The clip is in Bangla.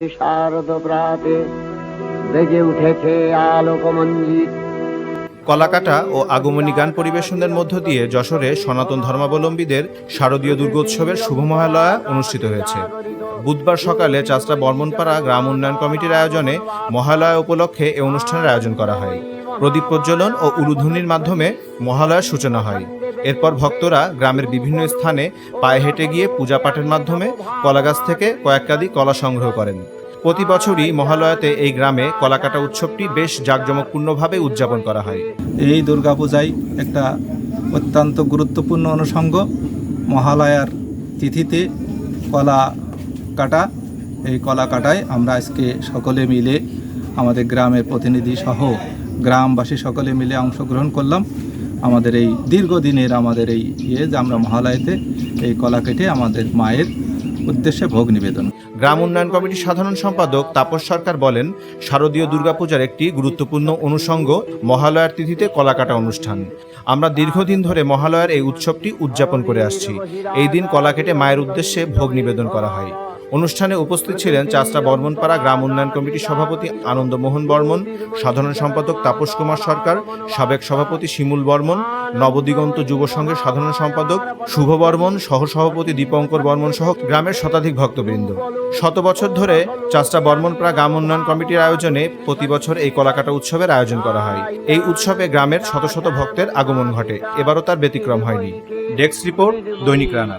শারদ প্রাতে বেজে উঠেছে আলোকমঞ্জিত। কলাকাটা ও আগমনী গান পরিবেশনের মধ্য দিয়ে যশোরে সনাতন ধর্মাবলম্বীদের শারদীয় দুর্গোৎসবের শুভ মহালয়া অনুষ্ঠিত হয়েছে। বুধবার সকালে চাষড়া বর্মনপাড়া গ্রাম উন্নয়ন কমিটির আয়োজনে মহালয়া উপলক্ষে এ অনুষ্ঠানের আয়োজন করা হয়। প্রদীপ প্রজ্বলন ও উলুধ্বনির মাধ্যমে মহালয়ার সূচনা হয়। এরপর ভক্তরা গ্রামের বিভিন্ন স্থানে পায়ে হেঁটে গিয়ে পূজা পাঠের মাধ্যমে কলাগাছ থেকে কয়েক কাঁদি কলা সংগ্রহ করেন। প্রতি বছরই মহালয়াতে এই গ্রামে কলাকাটা উৎসবটি বেশ জাঁকজমকপূর্ণভাবে উদযাপন করা হয়। এই দুর্গাপূজায় একটা অত্যন্ত গুরুত্বপূর্ণ অনুষঙ্গ মহালয়ার তিথিতে কলা কাটা। এই কলা কাটায় আমরা আজকে সকলে মিলে আমাদের গ্রামের প্রতিনিধি সহ গ্রামবাসী সকলে মিলে অংশগ্রহণ করলাম। আমাদের এই দীর্ঘদিনের আমাদের এই যে আমরা মহালয়াতে এই কলা কেটে আমাদের মায়ের উদ্দেশ্যে ভোগ নিবেদন। গ্রাম উন্নয়ন কমিটির সাধারণ সম্পাদক তাপস সরকার বলেন, শারদীয় দুর্গাপূজার একটি গুরুত্বপূর্ণ অনুষঙ্গ মহালয়ার তিথিতে কলাকাটা অনুষ্ঠান। আমরা দীর্ঘদিন ধরে মহালয়ার এই উৎসবটি উদযাপন করে আসছি। এই দিন কলা কেটে মায়ের উদ্দেশ্যে ভোগ নিবেদন করা হয়। অনুষ্ঠানে উপস্থিত ছিলেন চাষড়া বর্মনপাড়া গ্রাম উন্নয়ন কমিটির সভাপতি আনন্দমোহন বর্মন, সাধারণ সম্পাদক তাপস কুমার সরকার, সাবেক সভাপতি শিমুল বর্মন, নবদিগন্ত যুব সংঘের সাধারণ সম্পাদক শুভ বর্মন, সহসভাপতি দীপঙ্কর বর্মন সহ গ্রামের শতাধিক ভক্তবৃন্দ। শত বছর ধরে চাষড়া বর্মনপাড়া গ্রাম উন্নয়ন কমিটির আয়োজনে প্রতি বছর এই কলাকাটা উৎসবের আয়োজন করা হয়। এই উৎসবে গ্রামের শত শত ভক্তের আগমন ঘটে। এবারও তার ব্যতিক্রম হয়নি। ডেস্ক রিপোর্ট, দৈনিক রানা।